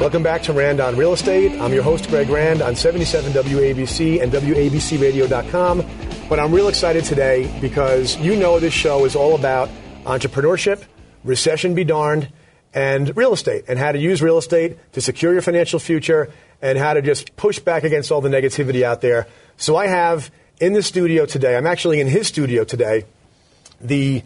Welcome back to Rand on Real Estate. I'm your host, Greg Rand, on 77 WABC and WABCRadio.com. But I'm real excited today because you know this show is all about entrepreneurship, recession be darned, and real estate, and how to use real estate to secure your financial future and how to just push back against all the negativity out there. So I have in the studio today, I'm actually in his studio today, the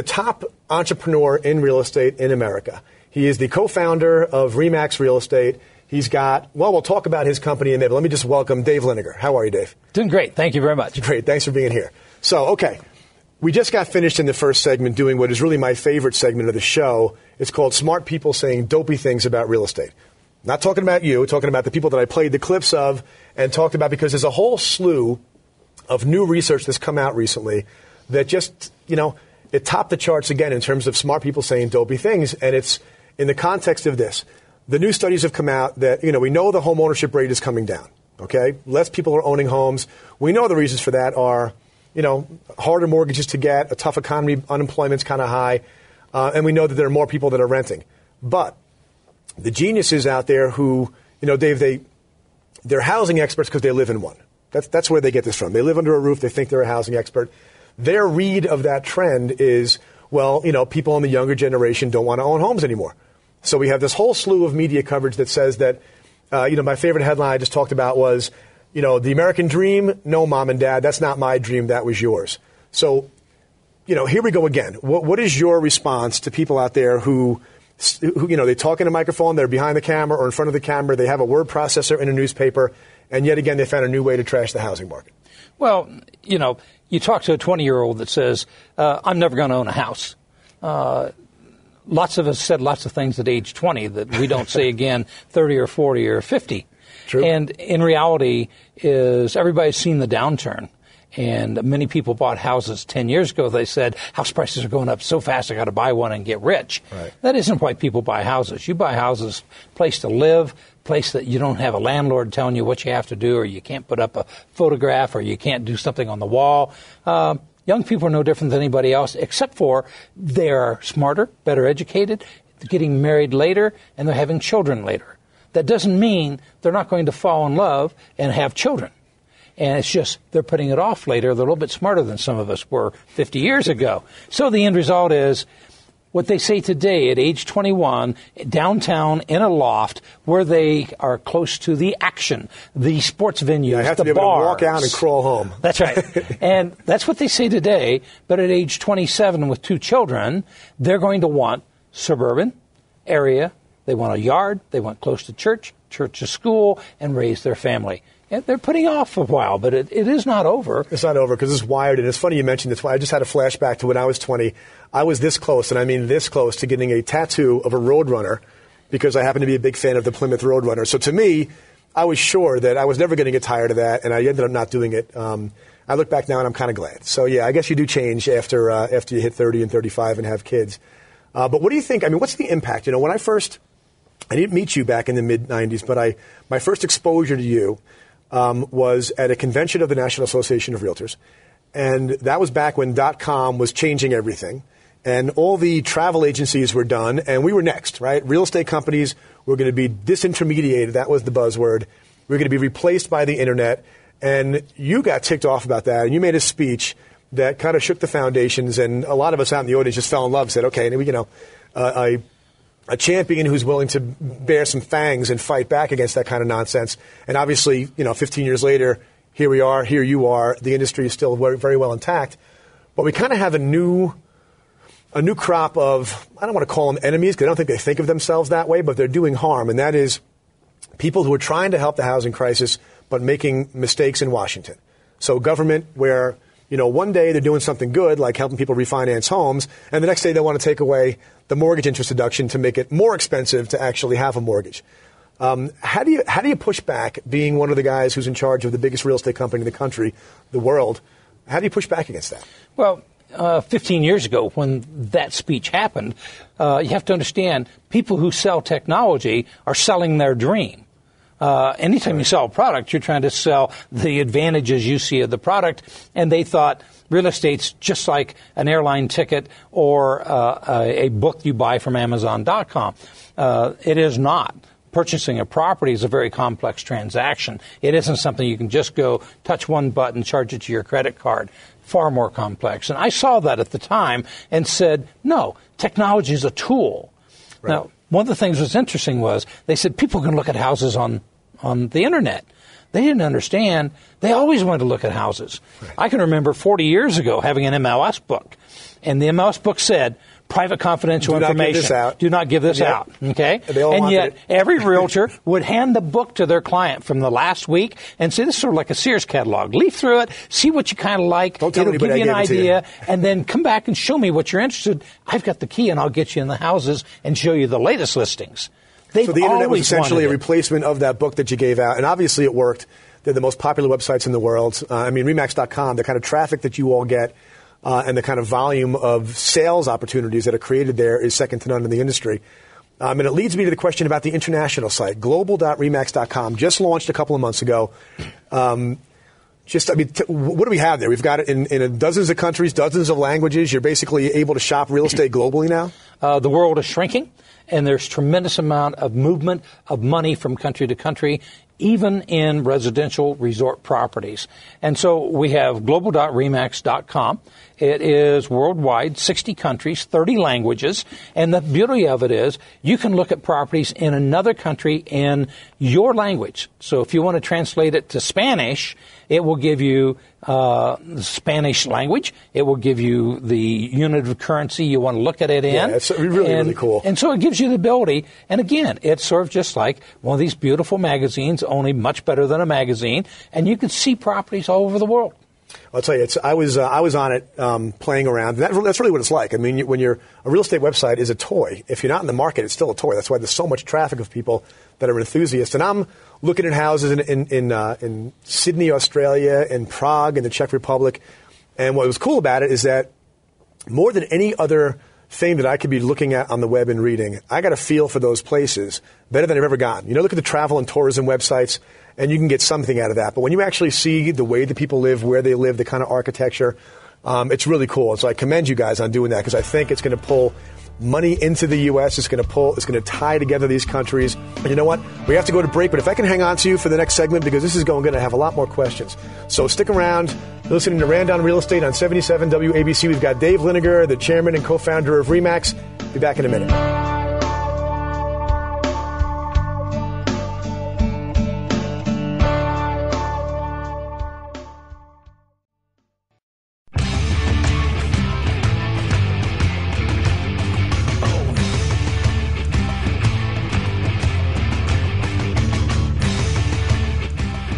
top entrepreneur in real estate in America. He is the co-founder of RE/MAX Real Estate. He's got, well, we'll talk about his company in a minute, but let me just welcome Dave Liniger. How are you, Dave? Doing great. Thank you very much. Great. Thanks for being here. So, okay, we just got finished in the first segment doing what is really my favorite segment of the show. It's called Smart People Saying Dopey Things About Real Estate. Not talking about you, talking about the people that I played the clips of and talked about, because there's a whole slew of new research that's come out recently that just, it topped the charts again in terms of smart people saying dopey things. And it's in the context of this. The new studies have come out that, we know the home ownership rate is coming down, okay? Less people are owning homes. We know the reasons for that are, harder mortgages to get, a tough economy, unemployment's kind of high, and we know that there are more people that are renting. But the geniuses out there who, Dave, they're housing experts because they live in one. That's where they get this from. They live under a roof. They think they're a housing expert. Their read of that trend is, well, people in the younger generation don't want to own homes anymore. So we have this whole slew of media coverage that says that, my favorite headline I just talked about was, the American dream, no, mom and dad, that's not my dream, that was yours. So, here we go again. What is your response to people out there who they talk in a microphone, they're behind the camera or in front of the camera, they have a word processor in a newspaper, and yet again they found a new way to trash the housing market? Well, you talk to a 20-year-old that says, I'm never going to own a house. Lots of us said lots of things at age 20 that we don't say again 30 or 40 or 50. True. And in reality is everybody's seen the downturn. And many people bought houses 10 years ago. They said, house prices are going up so fast, I got to buy one and get rich. Right. That isn't why people buy houses. You buy houses, place to live, place that you don't have a landlord telling you what you have to do, or you can't put up a photograph, or you can't do something on the wall. Young people are no different than anybody else, except for they're smarter, better educated, getting married later, and they're having children later. That doesn't mean they're not going to fall in love and have children. And it's just they're putting it off later. They're a little bit smarter than some of us were 50 years ago. So the end result is what they say today at age 21, downtown in a loft where they are close to the action, the sports venues, I have the to be able bars. to walk out and crawl home. That's right. And that's what they say today. But at age 27 with 2 children, they're going to want suburban area. They want a yard. They want close to church to school, and raise their family. And they're putting off a while, but it is not over. It's not over because it's wired. And it's funny you mentioned this. I just had a flashback to when I was 20. I was this close, and I mean this close, to getting a tattoo of a Roadrunner because I happen to be a big fan of the Plymouth Roadrunner. So to me, I was sure that I was never going to get tired of that, and I ended up not doing it. I look back now, and I'm kind of glad. So, yeah, I guess you do change after you hit 30 and 35 and have kids. But what do you think? I mean, what's the impact? When I didn't meet you back in the mid-'90s, but my first exposure to you was at a convention of the National Association of Realtors. And that was back when .com was changing everything. And all the travel agencies were done, and we were next, right? Real estate companies were going to be disintermediated. That was the buzzword. We were going to be replaced by the Internet. And you got ticked off about that, and you made a speech that kind of shook the foundations. And a lot of us out in the audience just fell in love and said, okay, a champion who's willing to bear some fangs and fight back against that kind of nonsense. And obviously, 15 years later, here we are, here you are. The industry is still very, very well intact. But we kind of have a new crop of, I don't want to call them enemies because I don't think they think of themselves that way, but they're doing harm. And that is people who are trying to help the housing crisis but making mistakes in Washington. So government where, one day they're doing something good, like helping people refinance homes, and the next day they want to take away the mortgage interest deduction to make it more expensive to actually have a mortgage. How do you push back, being one of the guys who's in charge of the biggest real estate company in the country, the world? How do you push back against that? Well, 15 years ago when that speech happened, you have to understand people who sell technology are selling their dream. Anytime you sell a product, you're trying to sell the advantages you see of the product, and they thought real estate's just like an airline ticket or a book you buy from Amazon.com. It is not. purchasing a property is a very complex transaction. It isn't something you can just go touch one button, charge it to your credit card. Far more complex. And I saw that at the time and said, no, technology is a tool. Right. Now, one of the things that was interesting was they said people can look at houses on the Internet. They didn't understand. They always wanted to look at houses. Right. I can remember 40 years ago having an MLS book, and the MLS book said, private confidential information. Do not give this out. Okay? And yet, every realtor would hand the book to their client from the last week and say, this is sort of like a Sears catalog. Leaf through it, see what you kind of like. Don't tell It'll give you an idea, you. And then come back and show me what you're interested in. I've got the key, and I'll get you in the houses and show you the latest listings. So the Internet was essentially a replacement of that book that you gave out, and obviously it worked. They're the most popular websites in the world. RE/MAX.com, the kind of traffic that you all get, and the kind of volume of sales opportunities that are created there is second to none in the industry. And it leads me to the question about the international site. Global.RE/MAX.com just launched a couple of months ago. What do we have there? We've got it in dozens of countries, dozens of languages. You're basically able to shop real estate globally now? The world is shrinking, and there's tremendous amount of movement of money from country to country, even in residential resort properties. And so we have global.remax.com. It is worldwide, 60 countries, 30 languages. And the beauty of it is you can look at properties in another country in your language. So if you want to translate it to Spanish, it will give you the Spanish language. It will give you the unit of currency you want to look at it in. Yeah, it's really cool. And so it gives you the ability. And again, it's sort of just like one of these beautiful magazines, only much better than a magazine. And you can see properties all over the world. I'll tell you, I was on it playing around. That's really what it's like. I mean, when a real estate website is a toy. If you're not in the market, it's still a toy. That's why there's so much traffic of people that are enthusiasts. And I'm looking at houses in Sydney, Australia, in Prague, in the Czech Republic. And what was cool about it is that more than any other thing that I could be looking at on the web and reading, I got a feel for those places better than I've ever gotten. Look at the travel and tourism websites, and you can get something out of that. But when you actually see the way that people live, where they live, the kind of architecture, it's really cool. And so I commend you guys on doing that, because I think it's going to pull money into the U.S. It's going to tie together these countries. And you know what? We have to go to break, but if I can hang on to you for the next segment, because this is going to have a lot more questions. So stick around. You're listening to Randon Real Estate on 77 WABC. We've got Dave Liniger, the chairman and co-founder of RE/MAX. Be back in a minute.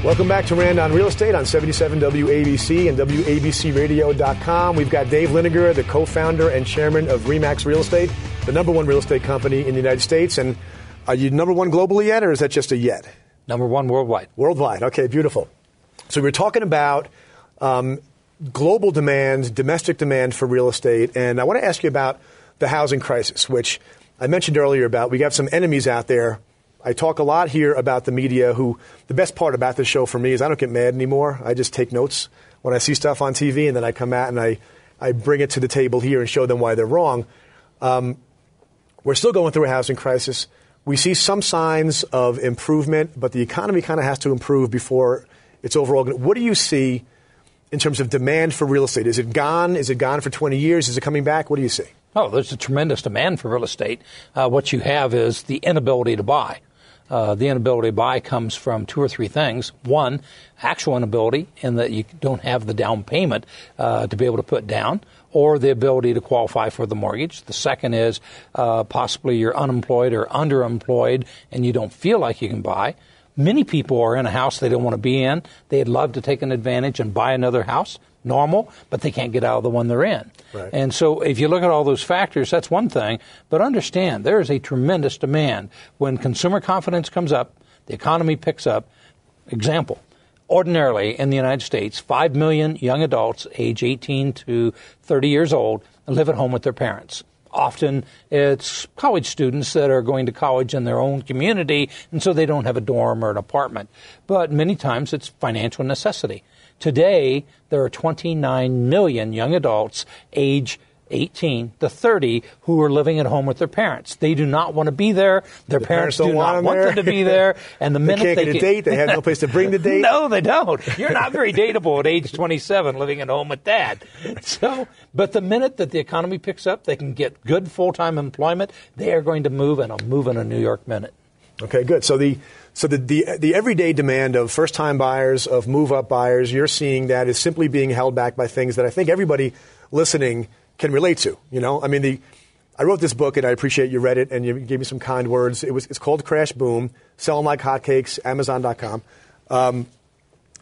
Welcome back to Randon Real Estate on 77 WABC and WABCRadio.com. We've got Dave Liniger, the co-founder and chairman of RE/MAX Real Estate, the number one real estate company in the United States. And are you number one globally yet, or is that just a yet? Number one worldwide. Worldwide. Okay, beautiful. So we're talking about global demand, domestic demand for real estate. And I want to ask you about the housing crisis, which I mentioned earlier about. We got some enemies out there. I talk a lot here about the media, who the best part about this show for me is I don't get mad anymore. I just take notes when I see stuff on TV, and then I come out and I bring it to the table here and show them why they're wrong. We're still going through a housing crisis. We see some signs of improvement, but the economy kind of has to improve before it's overall. What do you see in terms of demand for real estate? Is it gone? Is it gone for 20 years? Is it coming back? What do you see? Oh, there's a tremendous demand for real estate. What you have is the inability to buy. The inability to buy comes from two or three things. One, actual inability in that you don't have the down payment to be able to put down, or the ability to qualify for the mortgage. The second is possibly you're unemployed or underemployed and you don't feel like you can buy. Many people are in a house they don't want to be in. They'd love to take an advantage and buy another house, normal, but they can't get out of the one they're in. Right. And so if you look at all those factors, that's one thing. But understand, there is a tremendous demand. When consumer confidence comes up, the economy picks up. Example, ordinarily in the United States, 5 million young adults age 18 to 30 years old live at home with their parents. Often it's college students that are going to college in their own community, and so they don't have a dorm or an apartment. But many times it's financial necessity. Today, there are 29 million young adults age 18 to 30 who are living at home with their parents. They do not want to be there. Their parents do not want them to be there. And the minute they can't get a date, they have no place to bring the date. No, they don't. You're not very dateable at age 27 living at home with dad. But the minute that the economy picks up, they can get good full-time employment, they are going to move, and I'll move in a New York minute. Okay, good. So the everyday demand of first-time buyers, of move-up buyers, you're seeing that is simply being held back by things that I think everybody listening can relate to. I mean, I wrote this book, and I appreciate you read it, and you gave me some kind words. It's called Crash Boom, selling like hotcakes, Amazon.com. And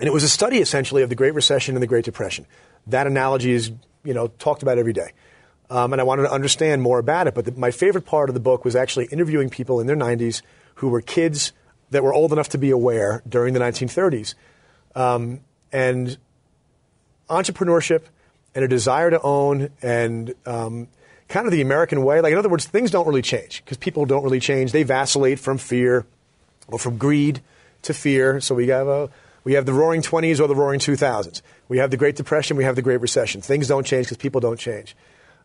it was a study, essentially, of the Great Recession and the Great Depression. That analogy is, talked about every day. And I wanted to understand more about it. But my favorite part of the book was actually interviewing people in their 90s who were kids that were old enough to be aware during the 1930s. And entrepreneurship and a desire to own and kind of the American way. Like, in other words, things don't really change because people don't really change. They vacillate from fear or from greed to fear. So we have the Roaring 20s or the Roaring 2000s. We have the Great Depression. We have the Great Recession. Things don't change because people don't change.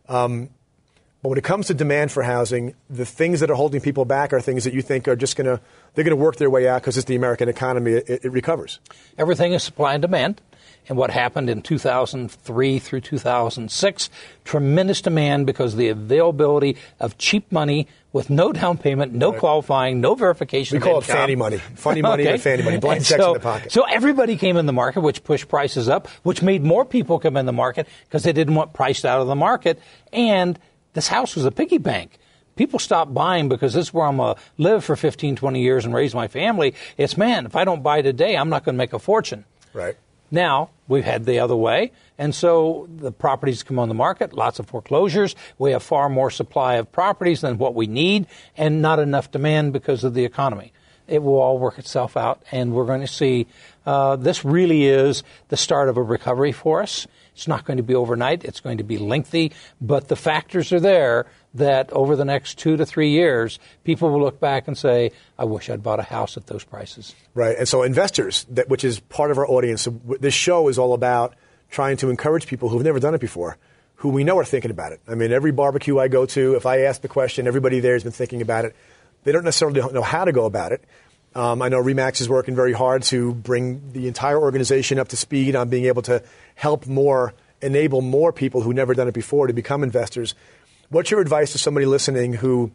But when it comes to demand for housing, the things that are holding people back are things that you think are just they're going to work their way out because it's the American economy. It recovers. Everything is supply and demand. And what happened in 2003 through 2006, tremendous demand because of the availability of cheap money with no down payment, no qualifying, no verification. We call it fanny money. Funny money and fanny money. Blank checks in the pocket. So everybody came in the market, which pushed prices up, which made more people come in the market because they didn't want priced out of the market. And this house was a piggy bank. People stopped buying because this is where I'm going to live for 15, 20 years and raise my family. It's, man, if I don't buy today, I'm not going to make a fortune. Right. Now, we've had the other way, and so the properties come on the market, lots of foreclosures. We have far more supply of properties than what we need, and not enough demand because of the economy. It will all work itself out, and we're going to see this really is the start of a recovery for us. It's not going to be overnight. It's going to be lengthy, but the factors are there that over the next 2 to 3 years, people will look back and say, I wish I'd bought a house at those prices. Right. And so investors, which is part of our audience, so this show is all about trying to encourage people who've never done it before, who we know are thinking about it. I mean, every barbecue I go to, if I ask the question, everybody there has been thinking about it. They don't necessarily know how to go about it. I know RE/MAX is working very hard to bring the entire organization up to speed on being able to help enable more people who've never done it before to become investors. What's your advice to somebody listening who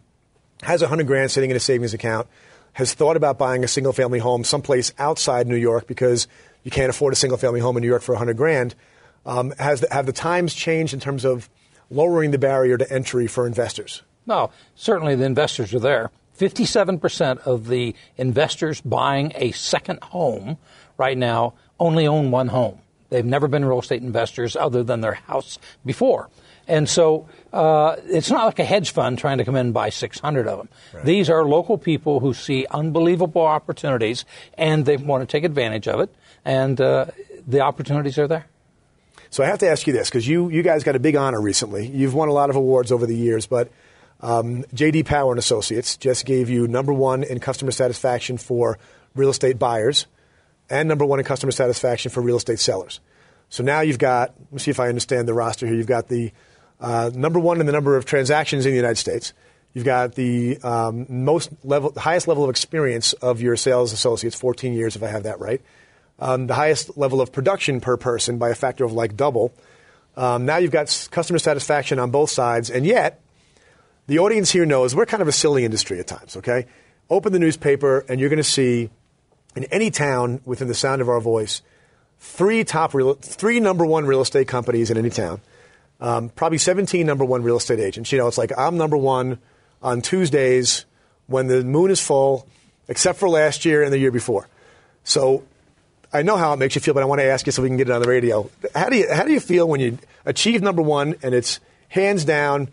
has $100,000 sitting in a savings account, has thought about buying a single-family home someplace outside New York because you can't afford a single-family home in New York for $100,000? Have the times changed in terms of lowering the barrier to entry for investors? No, certainly the investors are there. 57% of the investors buying a second home right now only own one home. They've never been real estate investors other than their house before. And so it's not like a hedge fund trying to come in and buy 600 of them. Right. These are local people who see unbelievable opportunities, and they want to take advantage of it, and the opportunities are there. So I have to ask you this, because you guys got a big honor recently. You've won a lot of awards over the years, but J.D. Power and Associates just gave you #1 in customer satisfaction for real estate buyers and #1 in customer satisfaction for real estate sellers. So now you've got, let me see if I understand the roster here, you've got the #1 in the number of transactions in the United States. You've got the highest level of experience of your sales associates, 14 years if I have that right. The highest level of production per person by a factor of like double. Now you've got customer satisfaction on both sides, and yet the audience here knows we're kind of a silly industry at times, okay? Open the newspaper and you're going to see in any town within the sound of our voice, three #1 real estate companies in any town, probably 17 #1 real estate agents. It's like I'm #1 on Tuesdays when the moon is full, except for last year and the year before. So I know how it makes you feel, but I want to ask you so we can get it on the radio. How do you feel when you achieve #1 and it's hands down,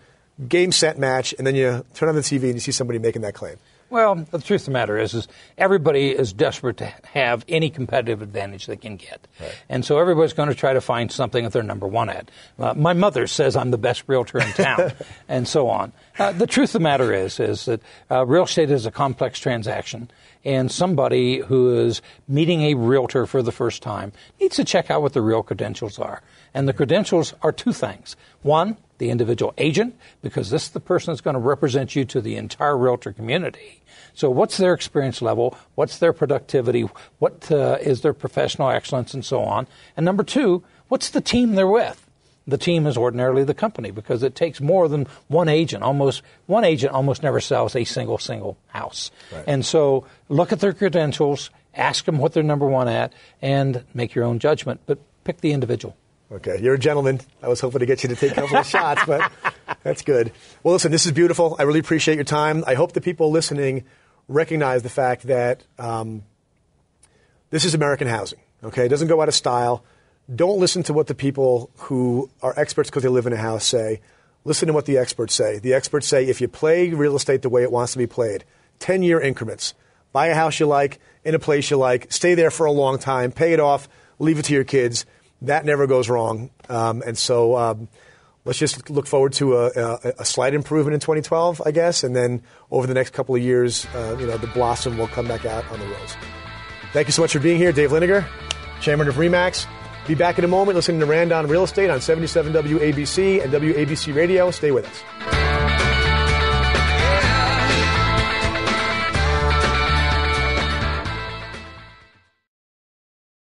game, set, match, and then you turn on the TV and you see somebody making that claim? Well, the truth of the matter is everybody is desperate to have any competitive advantage they can get. Right. And so everybody's going to try to find something that they're #1 at. My mother says I'm the best realtor in town, and so on. The truth of the matter is that real estate is a complex transaction. and somebody who is meeting a realtor for the first time needs to check out what the real credentials are. And the credentials are two things. One, the individual agent, because this is the person that's going to represent you to the entire realtor community. So what's their experience level? What's their productivity? What is their professional excellence, and so on? And number two, what's the team they're with? The team is ordinarily the company, because it takes more than one agent. One agent almost never sells a single house. Right. And so look at their credentials, ask them what they're number one at, and make your own judgment. But pick the individual. Okay, you're a gentleman. I was hoping to get you to take a couple of shots, but that's good. Well, listen, this is beautiful. I really appreciate your time. I hope the people listening recognize the fact that this is American housing, okay? It doesn't go out of style. Don't listen to what the people who are experts because they live in a house say. Listen to what the experts say. The experts say if you play real estate the way it wants to be played, 10-year increments, buy a house you like, in a place you like, stay there for a long time, pay it off, leave it to your kids. That never goes wrong. And so let's just look forward to a slight improvement in 2012, I guess. And then over the next couple of years, the blossom will come back out on the rose. Thank you so much for being here. Dave Liniger, chairman of RE/MAX. Be back in a moment listening to Rand on Real Estate on 77 WABC and WABC Radio. Stay with us.